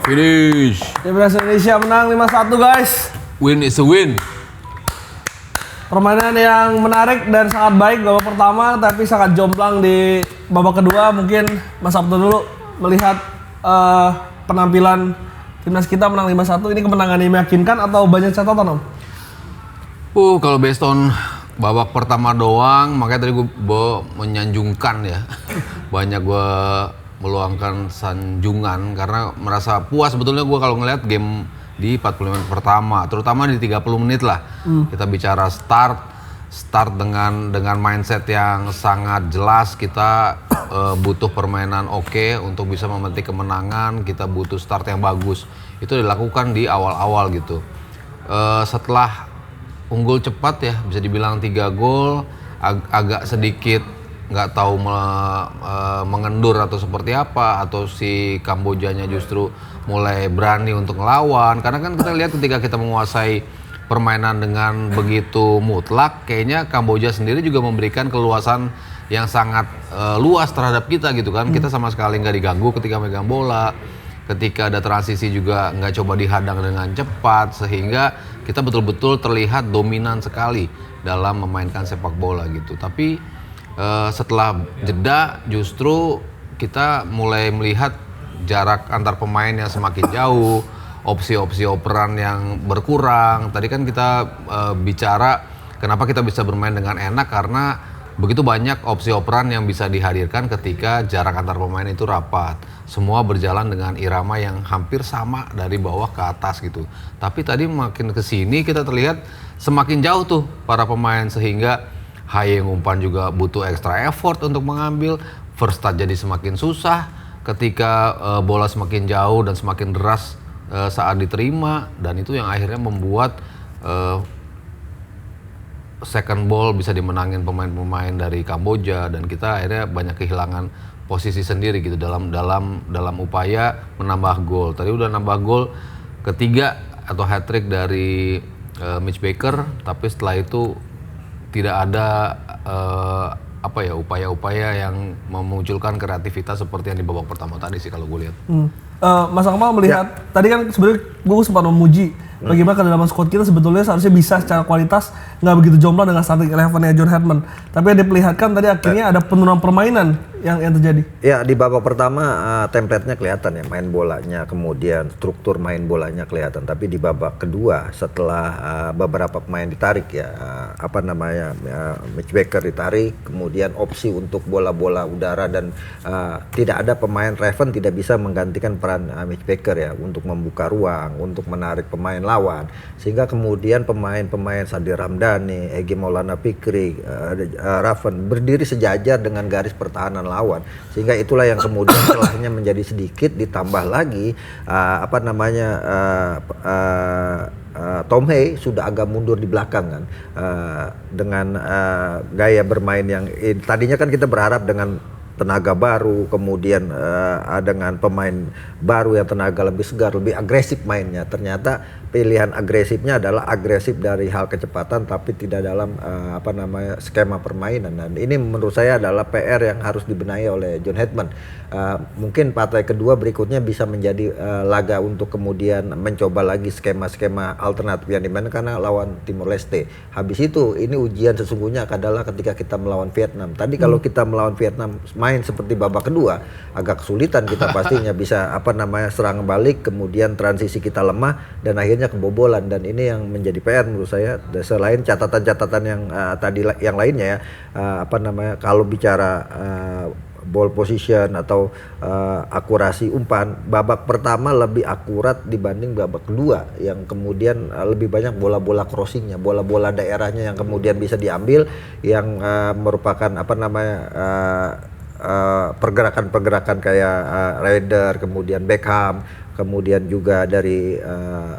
Finish. Timnas Indonesia menang 5-1 guys. Win is a win. Permainan yang menarik dan sangat baik babak pertama, tapi sangat jomplang di babak kedua. Mungkin Mas Sabto dulu melihat penampilan timnas kita menang 5-1. Ini kemenangan yang meyakinkan atau banyak catatan, Om? Kalau based on babak pertama doang, makanya tadi gue menyanjungkan ya. Banyak gue meluangkan sanjungan karena merasa puas sebetulnya gue kalau ngelihat game di 45 menit pertama, terutama di 30 menit lah. Kita bicara start dengan mindset yang sangat jelas. Kita butuh permainan oke untuk bisa memetik kemenangan. Kita butuh start yang bagus. Itu dilakukan di awal-awal gitu. Setelah unggul cepat ya, bisa dibilang 3 gol, agak sedikit nggak tahu mengendur atau seperti apa, atau si Kambojanya justru mulai berani untuk ngelawan. Karena kan kita lihat ketika kita menguasai permainan dengan begitu mutlak, kayaknya Kamboja sendiri juga memberikan keluasan yang sangat luas terhadap kita gitu kan. Kita sama sekali nggak diganggu ketika megang bola, ketika ada transisi juga nggak coba dihadang dengan cepat, sehingga kita betul-betul terlihat dominan sekali dalam memainkan sepak bola gitu. Tapi setelah jeda justru kita mulai melihat jarak antar pemain yang semakin jauh, opsi-opsi operan yang berkurang. Tadi kan kita bicara kenapa kita bisa bermain dengan enak, karena begitu banyak opsi operan yang bisa dihadirkan ketika jarak antar pemain itu rapat. Semua berjalan dengan irama yang hampir sama dari bawah ke atas gitu. Tapi tadi makin kesini kita terlihat semakin jauh tuh para pemain, sehingga Haye ngumpan juga butuh extra effort untuk mengambil. First touch jadi semakin susah ketika bola semakin jauh dan semakin deras saat diterima, dan itu yang akhirnya membuat second ball bisa dimenangin pemain-pemain dari Kamboja, dan kita akhirnya banyak kehilangan posisi sendiri gitu dalam upaya menambah gol. Tadi udah nambah gol ketiga atau hat trick dari Mitch Baker, tapi setelah itu tidak ada upaya-upaya yang memunculkan kreativitas seperti yang di babak pertama tadi sih kalau gue lihat. Mas Akmal melihat tadi kan sebenarnya gue sempat memuji bagaimana kedalaman squad kita sebetulnya seharusnya bisa secara kualitas nggak begitu jomplang dengan starting 11-nya John Hedman. Tapi yang diperlihatkan tadi akhirnya ada penurunan permainan yang terjadi. Ya, di babak pertama template-nya kelihatan ya, main bolanya, kemudian struktur main bolanya kelihatan. Tapi di babak kedua setelah beberapa pemain ditarik ya, Mitch Baker ditarik, kemudian opsi untuk bola-bola udara, dan tidak ada pemain Raven tidak bisa menggantikan peran Mitch Baker ya untuk membuka ruang, untuk menarik pemain lawan, sehingga kemudian pemain-pemain Sadir Ramdhani, Egy Maulana Fikri, Raven berdiri sejajar dengan garis pertahanan lawan, sehingga itulah yang kemudian celahnya menjadi sedikit, ditambah lagi Tom Haye sudah agak mundur di belakang kan, dengan gaya bermain yang tadinya kan kita berharap dengan tenaga baru, kemudian dengan pemain baru yang tenaga lebih segar, lebih agresif mainnya. Ternyata pilihan agresifnya adalah agresif dari hal kecepatan, tapi tidak dalam skema permainan. Dan ini menurut saya adalah PR yang harus dibenahi oleh John Hedman. Mungkin partai kedua berikutnya bisa menjadi laga untuk kemudian mencoba lagi skema-skema alternatif yang dimainkan karena lawan Timor Leste. Habis itu ini ujian sesungguhnya adalah ketika kita melawan Vietnam. Tadi kalau kita melawan Vietnam main seperti babak kedua, agak kesulitan kita pastinya bisa serang balik, kemudian transisi kita lemah dan akhirnya kebobolan. Dan ini yang menjadi PR menurut saya. Selain catatan-catatan yang tadi yang lainnya ya, kalau bicara ball position atau akurasi umpan, babak pertama lebih akurat dibanding babak kedua yang kemudian lebih banyak bola-bola crossingnya, bola-bola daerahnya yang kemudian bisa diambil, yang merupakan pergerakan-pergerakan kayak Raider, kemudian Beckham, kemudian juga dari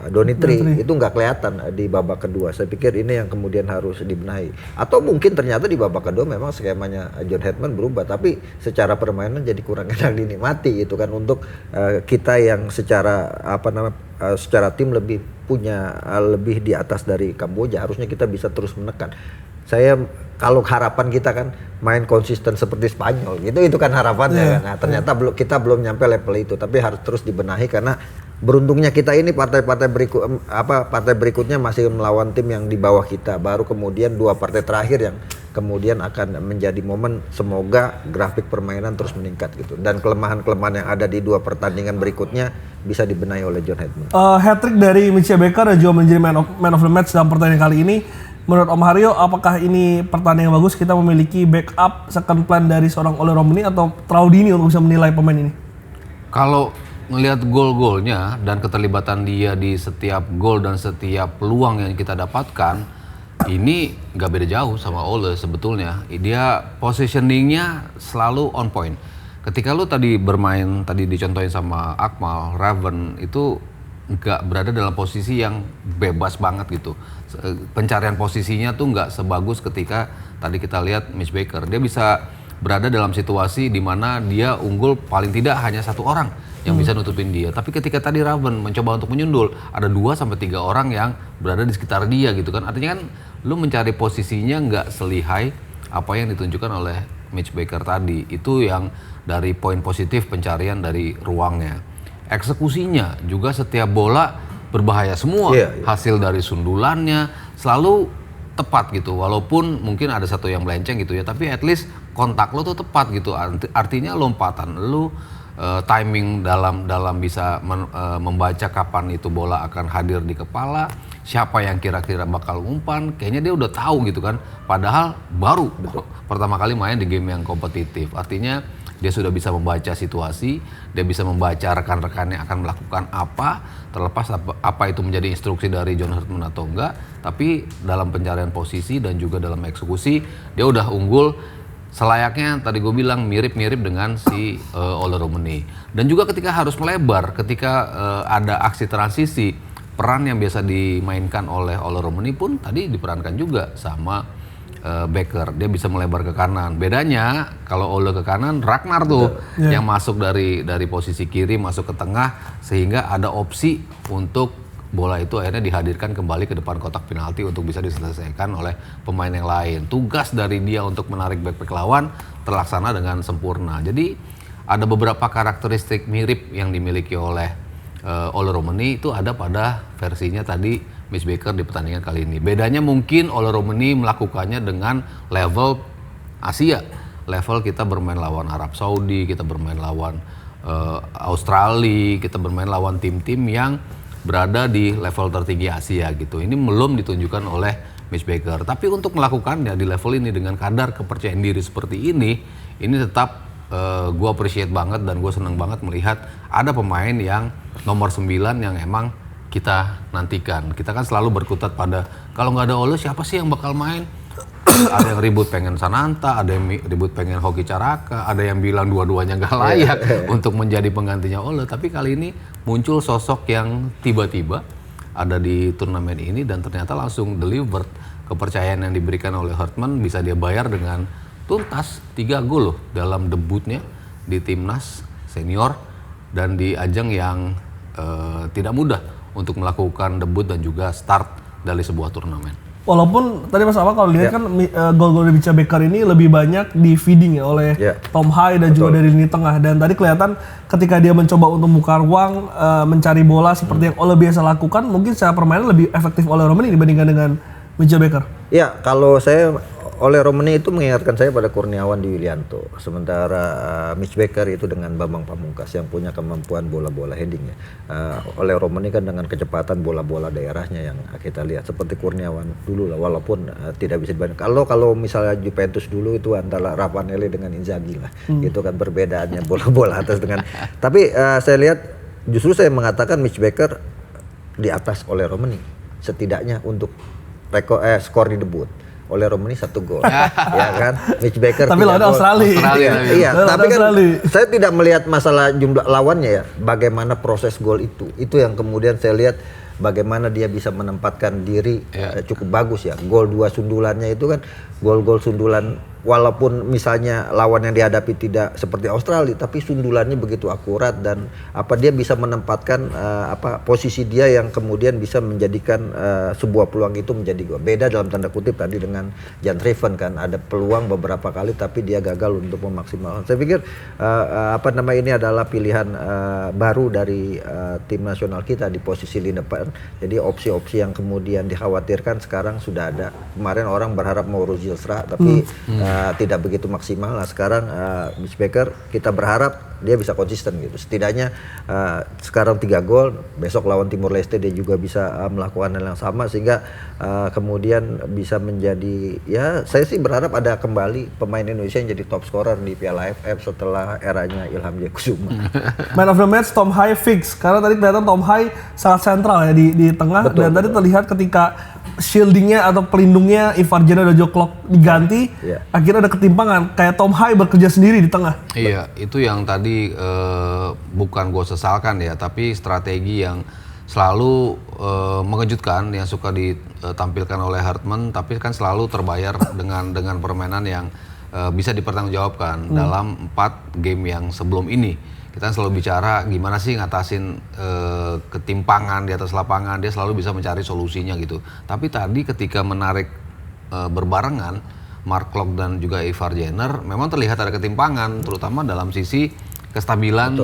Donitri, itu nggak kelihatan di babak kedua. Saya pikir ini yang kemudian harus dibenahi. Atau mungkin ternyata di babak kedua memang skemanya John Hedman berubah, tapi secara permainan jadi kurang enak dinikmati itu kan, untuk kita yang secara secara tim lebih punya lebih di atas dari Kamboja, harusnya kita bisa terus menekan. Saya kalau harapan kita kan main konsisten seperti Spanyol gitu, itu kan harapannya kan. Nah, ternyata kita belum nyampe level itu, tapi harus terus dibenahi karena beruntungnya kita ini partai berikutnya masih melawan tim yang di bawah kita, baru kemudian 2 partai terakhir yang kemudian akan menjadi momen semoga grafik permainan terus meningkat gitu, dan kelemahan-kelemahan yang ada di 2 pertandingan berikutnya bisa dibenahi oleh John Hedman. Hat-trick dari Mitchell Baker dan juga menjadi man of the match dalam pertandingan kali ini. Menurut Om Haryo, apakah ini pertandingan bagus, kita memiliki backup second plan dari seorang Ole Romani atau terlalu dini untuk bisa menilai pemain ini? Kalau ngelihat gol-golnya dan keterlibatan dia di setiap gol dan setiap peluang yang kita dapatkan, ini nggak beda jauh sama Ole sebetulnya. Dia positioningnya selalu on point. Ketika lu tadi bermain, tadi dicontohin sama Akmal, Raven itu nggak berada dalam posisi yang bebas banget gitu. Pencarian posisinya tuh nggak sebagus ketika tadi kita lihat Mitch Baker. Dia bisa berada dalam situasi di mana dia unggul paling tidak hanya 1 orang yang bisa nutupin dia. Tapi ketika tadi Raven mencoba untuk menyundul, ada 2-3 orang yang berada di sekitar dia gitu kan. Artinya kan lu mencari posisinya nggak selihai apa yang ditunjukkan oleh Mitch Baker tadi. Itu yang dari poin positif pencarian dari ruangnya. Eksekusinya juga setiap bola berbahaya semua. Hasil dari sundulannya selalu tepat gitu. Walaupun mungkin ada satu yang melenceng gitu ya, tapi at least kontak lo tuh tepat gitu. Artinya lompatan lu, timing dalam bisa membaca kapan itu bola akan hadir di kepala, siapa yang kira-kira bakal umpan, kayaknya dia udah tahu gitu kan. Padahal baru pertama kali main di game yang kompetitif. Artinya dia sudah bisa membaca situasi, dia bisa membaca rekan-rekannya akan melakukan apa, terlepas apa itu menjadi instruksi dari John Herdman atau enggak, tapi dalam pencarian posisi dan juga dalam eksekusi dia udah unggul selayaknya. Tadi gue bilang mirip-mirip dengan si Ole Romani. Dan juga ketika harus melebar, ketika ada aksi transisi, peran yang biasa dimainkan oleh Ole Romani pun tadi diperankan juga sama Baker. Dia bisa melebar ke kanan. Bedanya kalau Ole ke kanan, Ragnar tuh yang masuk dari posisi kiri masuk ke tengah, sehingga ada opsi untuk bola itu akhirnya dihadirkan kembali ke depan kotak penalti untuk bisa diselesaikan oleh pemain yang lain. Tugas dari dia untuk menarik back lawan terlaksana dengan sempurna. Jadi ada beberapa karakteristik mirip yang dimiliki oleh Ole Romani itu ada pada versinya tadi Mitch Baker di pertandingan kali ini. Bedanya mungkin Ole Romani melakukannya dengan level Asia. Level kita bermain lawan Arab Saudi, kita bermain lawan Australia, kita bermain lawan tim-tim yang berada di level tertinggi Asia gitu. Ini belum ditunjukkan oleh Mitch Baker. Tapi untuk melakukannya di level ini dengan kadar kepercayaan diri seperti ini tetap gue appreciate banget dan gue seneng banget melihat ada pemain yang nomor 9 yang emang kita nantikan. Kita kan selalu berkutat pada kalau nggak ada Ole siapa sih yang bakal main? Ada yang ribut pengen Sananta, ada yang ribut pengen Hoki Caraka, ada yang bilang dua-duanya nggak layak untuk menjadi penggantinya Ole. Tapi kali ini muncul sosok yang tiba-tiba ada di turnamen ini dan ternyata langsung delivered. Kepercayaan yang diberikan oleh Herdman bisa dia bayar dengan tuntas. 3 gol loh dalam debutnya di timnas senior dan di ajang yang tidak mudah untuk melakukan debut dan juga start dari sebuah turnamen. Walaupun tadi Mas Amal kalau lihat kan gol-gol dari Mitchell Baker ini lebih banyak di feeding ya oleh Tom Hai dan juga dari lini tengah. Dan tadi kelihatan ketika dia mencoba untuk membuka ruang, mencari bola seperti yang Ole biasa lakukan, mungkin secara permainan lebih efektif Ole Romani dibandingkan dengan Mitchell Baker. Ya, kalau saya Ole Romani itu mengingatkan saya pada Kurniawan di Wilianto. Sementara Mitch Baker itu dengan Bambang Pamungkas yang punya kemampuan bola-bola heading ya. Ole Romani kan dengan kecepatan bola-bola daerahnya yang kita lihat seperti Kurniawan dulu lah, walaupun tidak bisa dibandingkan. Kalau misalnya Juventus dulu itu antara Ravanelli dengan Inzaghi lah. Itu kan perbedaannya bola-bola atas dengan. Tapi saya lihat justru saya mengatakan Mitch Baker di atas Ole Romani setidaknya untuk skor di debut. Ole Romani 1 gol, ya kan? Mitch Baker tapi lawan Australia. Iya, tapi kan saya tidak melihat masalah jumlah lawannya ya. Bagaimana proses gol itu yang kemudian saya lihat bagaimana dia bisa menempatkan diri cukup bagus ya. Gol 2 sundulannya itu kan gol-gol sundulan walaupun misalnya lawan yang dihadapi tidak seperti Australia, tapi sundulannya begitu akurat dan dia bisa menempatkan posisi dia yang kemudian bisa menjadikan sebuah peluang itu menjadi gol. Beda dalam tanda kutip tadi dengan Jan Treven kan, ada peluang beberapa kali tapi dia gagal untuk memaksimalkan. Saya pikir ini adalah pilihan baru dari tim nasional kita di posisi lini depan. Jadi opsi-opsi yang kemudian dikhawatirkan sekarang sudah ada. Kemarin orang berharap mau Ruzilstra tapi tidak begitu maksimal. Nah sekarang Mitch Baker kita berharap dia bisa konsisten gitu. Setidaknya sekarang 3 gol, besok lawan Timor Leste dia juga bisa melakukan hal yang sama sehingga kemudian bisa menjadi, ya saya sih berharap ada kembali pemain Indonesia yang jadi top scorer di Piala AFF setelah eranya Ilham Jakusuma. Man of the match Tom Hai fix karena tadi kelihatan Tom Hai sangat sentral ya di tengah. Betul, dan tadi terlihat ketika shieldingnya atau pelindungnya Ivar Jenner dan Joe Klok diganti, akhirnya ada ketimpangan kayak Tom Hai bekerja sendiri di tengah. Iya, itu yang tadi bukan gue sesalkan ya, tapi strategi yang selalu mengejutkan yang suka ditampilkan oleh Hartman, tapi kan selalu terbayar dengan permainan yang bisa dipertanggungjawabkan dalam 4 game yang sebelum ini. Kita selalu bicara gimana sih ngatasin ketimpangan di atas lapangan, dia selalu bisa mencari solusinya gitu. Tapi tadi ketika menarik berbarengan Mark Klok dan juga Ivar Jenner, memang terlihat ada ketimpangan, terutama dalam sisi kestabilan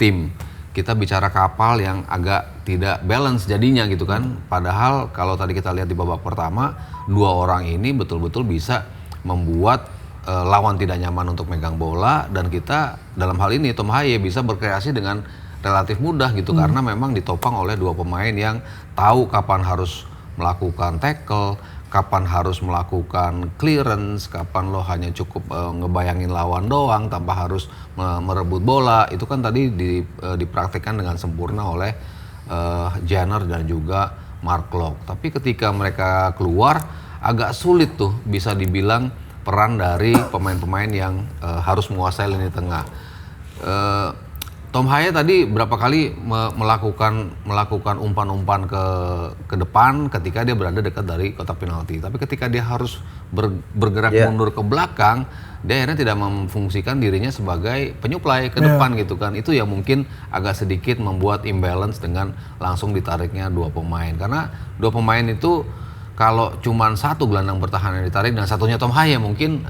tim. Kita bicara kapal yang agak tidak balance jadinya gitu kan. Padahal kalau tadi kita lihat di babak pertama, 2 orang ini betul-betul bisa membuat lawan tidak nyaman untuk megang bola, dan kita dalam hal ini Tom Haye bisa berkreasi dengan relatif mudah gitu karena memang ditopang oleh 2 pemain yang tahu kapan harus melakukan tackle, kapan harus melakukan clearance, kapan lo hanya cukup ngebayangin lawan doang tanpa harus merebut bola. Itu kan tadi dipraktikkan dengan sempurna oleh Jenner dan juga Mark Klok. Tapi ketika mereka keluar agak sulit tuh bisa dibilang peran dari pemain-pemain yang harus menguasai lini tengah. Tom Haye tadi berapa kali melakukan umpan-umpan ke depan ketika dia berada dekat dari kotak penalti. Tapi ketika dia harus bergerak mundur ke belakang, dia akhirnya tidak memfungsikan dirinya sebagai penyuplai ke depan gitu kan. Itu yang mungkin agak sedikit membuat imbalance dengan langsung ditariknya 2 pemain. Karena 2 pemain itu kalau cuma 1 gelandang bertahan yang ditarik dan satunya Tom Haye mungkin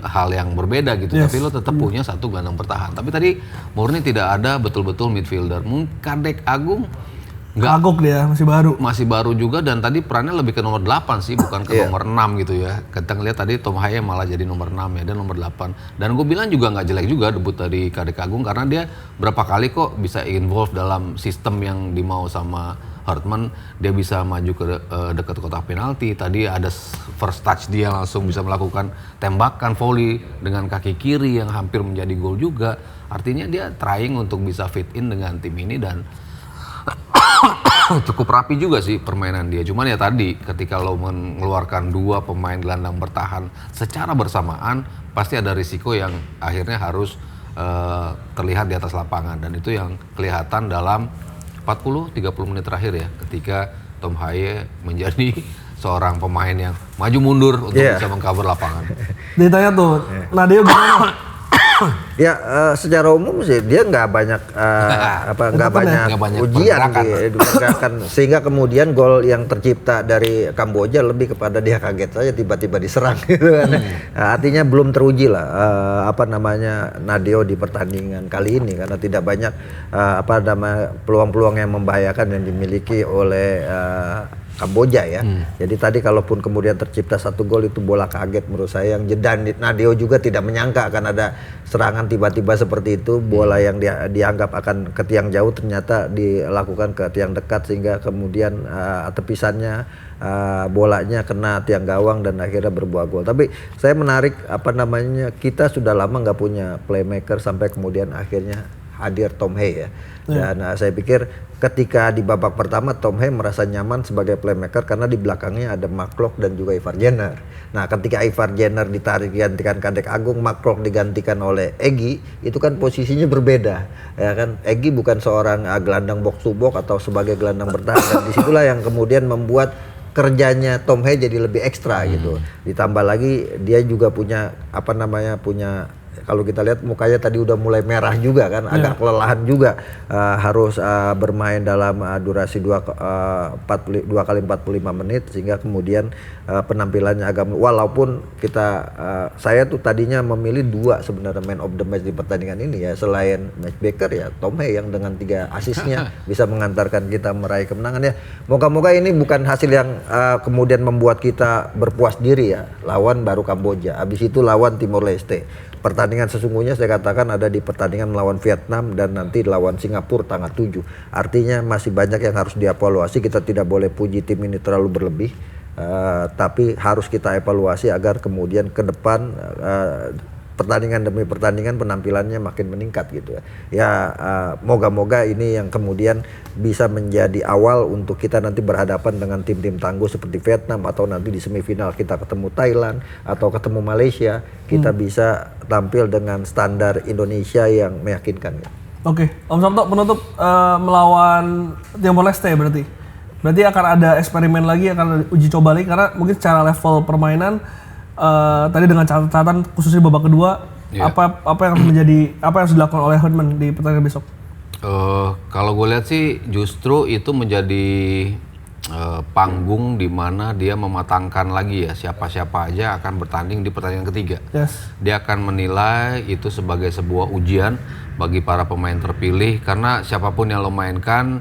hal yang berbeda gitu. Tapi lo tetap punya 1 gelandang bertahan. Tapi tadi murni tidak ada betul-betul midfielder. Kadek Agung Kagok dia masih baru juga, dan tadi perannya lebih ke nomor 8 sih, bukan ke nomor 6 gitu ya. Kita ngeliat tadi Tom Haye malah jadi nomor 6 ya, dan nomor 8. Dan gue bilang juga nggak jelek juga debut dari Kadek Agung karena dia berapa kali kok bisa involve dalam sistem yang dimau sama Hartman. Dia bisa maju ke dekat kotak penalti. Tadi ada first touch dia langsung bisa melakukan tembakan volley dengan kaki kiri yang hampir menjadi gol juga. Artinya dia trying untuk bisa fit in dengan tim ini dan cukup rapi juga sih permainan dia. Cuman ya tadi ketika lo mengeluarkan 2 pemain gelandang bertahan secara bersamaan, pasti ada risiko yang akhirnya harus terlihat di atas lapangan, dan itu yang kelihatan dalam 40-30 menit terakhir ya, ketika Tom Haye menjadi seorang pemain yang maju mundur untuk bisa mengcover lapangan. Ditanya tuh, Nadeo gimana? Ya secara umum sih dia nggak banyak ujian dipergerakan, sehingga kemudian gol yang tercipta dari Kamboja lebih kepada dia kaget saja tiba-tiba diserang gitu kan. Artinya belum teruji lah Nadeo di pertandingan kali ini karena tidak banyak peluang-peluang yang membahayakan yang dimiliki oleh Kamboja ya. Jadi tadi kalaupun kemudian tercipta 1 gol itu bola kaget menurut saya, yang dan Nadeo juga tidak menyangka akan ada serangan tiba-tiba seperti itu, bola yang dianggap akan ke tiang jauh ternyata dilakukan ke tiang dekat, sehingga kemudian tepisannya bolanya kena tiang gawang dan akhirnya berbuah gol. Tapi saya menarik kita sudah lama nggak punya playmaker sampai kemudian akhirnya hadir Tom Haye ya. Dan saya pikir ketika di babak pertama Tom Haye merasa nyaman sebagai playmaker karena di belakangnya ada Mark Klok dan juga Ivar Jenner. Nah ketika Ivar Jenner ditarik digantikan Kadek Agung, Mark Klok digantikan oleh Egy, itu kan posisinya berbeda ya kan. Egy bukan seorang gelandang box to box atau sebagai gelandang bertahan, dan disitulah yang kemudian membuat kerjanya Tom Hei jadi lebih ekstra gitu. Ditambah lagi dia juga punya punya kalau kita lihat mukanya tadi udah mulai merah juga kan, agak kelelahan juga harus bermain dalam durasi 2 kali 45 menit sehingga kemudian penampilannya agak walaupun saya tuh tadinya memilih 2 sebenarnya man of the match di pertandingan ini ya, selain matchmaker ya Tom Hei yang dengan 3 asisnya bisa mengantarkan kita meraih kemenangan ya. Moga-moga ini bukan hasil yang kemudian membuat kita berpuas diri ya. Lawan baru Kamboja, habis itu lawan Timor Leste. Pertandingan sesungguhnya saya katakan ada di pertandingan melawan Vietnam dan nanti lawan Singapura tanggal 7. Artinya masih banyak yang harus dievaluasi. Kita tidak boleh puji tim ini terlalu berlebih, tapi harus kita evaluasi agar kemudian ke depan pertandingan demi pertandingan penampilannya makin meningkat gitu ya. Ya moga-moga ini yang kemudian bisa menjadi awal untuk kita nanti berhadapan dengan tim-tim tangguh seperti Vietnam, atau nanti di semifinal kita ketemu Thailand atau ketemu Malaysia, kita bisa tampil dengan standar Indonesia yang meyakinkan. Oke, Om Sabto penutup melawan Timor Leste berarti akan ada eksperimen lagi, akan uji coba lagi karena mungkin secara level permainan tadi dengan catatan khususnya babak kedua, apa yang harus dilakukan oleh Herdman di pertandingan besok? Kalau gue lihat sih justru itu menjadi panggung di mana dia mematangkan lagi ya siapa-siapa aja akan bertanding di pertandingan ketiga. Dia akan menilai itu sebagai sebuah ujian bagi para pemain terpilih, karena siapapun yang lo mainkan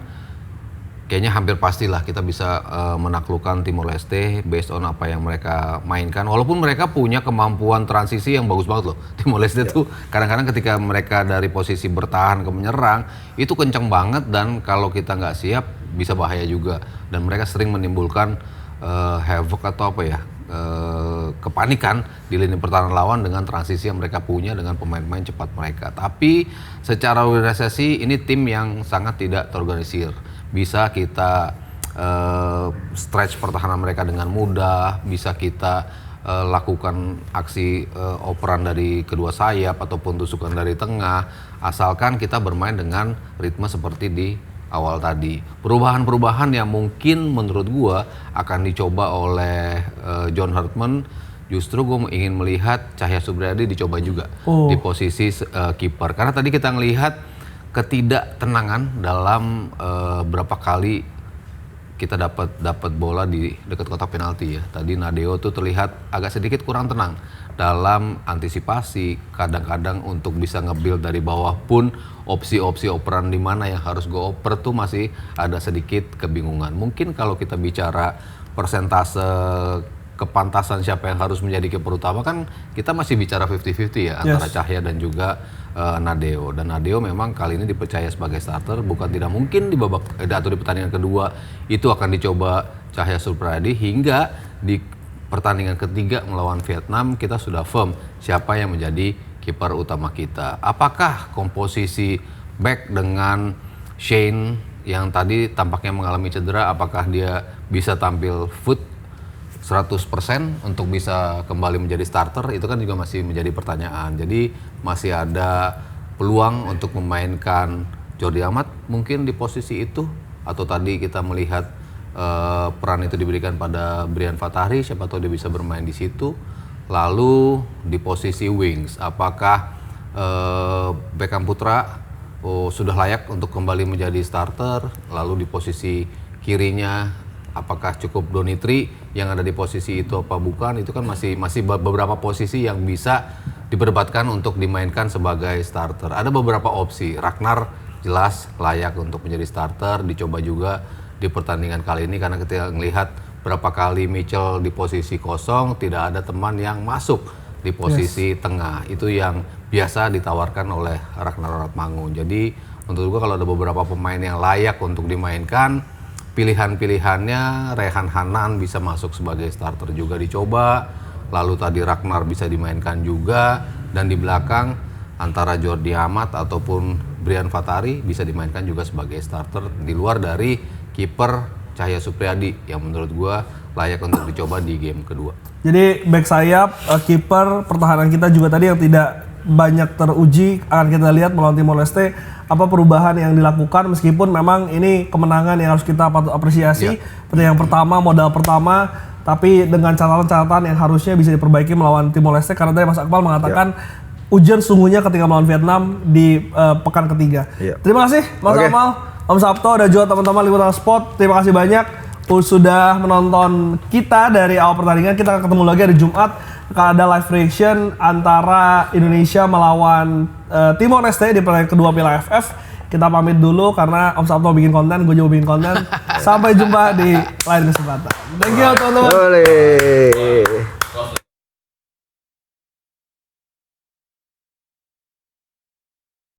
kayaknya hampir pastilah kita bisa menaklukkan Timor Leste based on apa yang mereka mainkan. Walaupun mereka punya kemampuan transisi yang bagus banget loh. Timor Leste tuh kadang-kadang ketika mereka dari posisi bertahan ke menyerang itu kenceng banget, dan kalau kita nggak siap bisa bahaya juga. Dan mereka sering menimbulkan havoc atau kepanikan di lini pertahanan lawan dengan transisi yang mereka punya dengan pemain-pemain cepat mereka. Tapi secara organisasi ini tim yang sangat tidak terorganisir. Bisa kita stretch pertahanan mereka dengan mudah, bisa kita lakukan aksi operan dari kedua sayap ataupun tusukan dari tengah, asalkan kita bermain dengan ritme seperti di awal tadi. Perubahan-perubahan yang mungkin menurut gua akan dicoba oleh John Herdman, justru gue ingin melihat Cahya Supriyadi dicoba juga di posisi kiper, karena tadi kita ngelihat ketidaktenangan dalam berapa kali kita dapat bola di dekat kotak penalti ya. Tadi Nadeo tuh terlihat agak sedikit kurang tenang dalam antisipasi, kadang-kadang untuk bisa nge-build dari bawah pun opsi-opsi operan di mana yang harus gue oper tuh masih ada sedikit kebingungan. Mungkin kalau kita bicara persentase kepantasan siapa yang harus menjadi kiper utama, kan kita masih bicara 50-50 ya antara Cahya dan juga Nadeo. Dan Nadeo memang kali ini dipercaya sebagai starter, bukan tidak mungkin di babak atau di pertandingan kedua itu akan dicoba Cahya Supriyadi, hingga di pertandingan ketiga melawan Vietnam kita sudah firm siapa yang menjadi kiper utama kita. Apakah komposisi back dengan Shane yang tadi tampaknya mengalami cedera, apakah dia bisa tampil fit 100% untuk bisa kembali menjadi starter, itu kan juga masih menjadi pertanyaan. Jadi masih ada peluang untuk memainkan Jordi Amat mungkin di posisi itu, atau tadi kita melihat peran itu diberikan pada Brian Fatahri, siapa tahu dia bisa bermain di situ. Lalu di posisi wings, apakah Beckham Putra sudah layak untuk kembali menjadi starter? Lalu di posisi kirinya apakah cukup Donitri yang ada di posisi itu apa bukan? Itu kan masih beberapa posisi yang bisa diperdebatkan untuk dimainkan sebagai starter. Ada beberapa opsi. Ragnar jelas layak untuk menjadi starter, dicoba juga di pertandingan kali ini karena kita melihat berapa kali Mitchell di posisi kosong, tidak ada teman yang masuk di posisi tengah. Itu yang biasa ditawarkan oleh Ragnar Ratmangun. Jadi menurut gua kalau ada beberapa pemain yang layak untuk dimainkan, pilihan-pilihannya Rehan Hanan bisa masuk sebagai starter juga dicoba. Lalu tadi Ragnar bisa dimainkan juga, dan di belakang antara Jordi Amat ataupun Brian Fatahri bisa dimainkan juga sebagai starter di luar dari kiper Cahya Supriyadi yang menurut gua layak untuk dicoba di game kedua. Jadi back sayap, kiper, pertahanan kita juga tadi yang tidak banyak teruji akan kita lihat melawan Timor Leste. apa perubahan yang dilakukan, meskipun memang ini kemenangan yang harus kita patut apresiasi. Pertandingan pertama, modal pertama, tapi dengan catatan-catatan yang harusnya bisa diperbaiki melawan Timor Leste, karena tadi Mas Akmal mengatakan ujian sungguhnya ketika melawan Vietnam di pekan ketiga. Terima kasih Mas Akmal, Om Sabto, dan juga teman-teman Liputan Sport. Terima kasih banyak sudah menonton kita dari awal pertandingan. Kita akan ketemu lagi hari Jumat, akan ada live reaction antara Indonesia melawan Timor Leste di pertandingan kedua Piala AFF. Kita pamit dulu karena Om Sabto bikin konten, gue juga bikin konten. Sampai jumpa di lain kesempatan. Thank you teman-teman.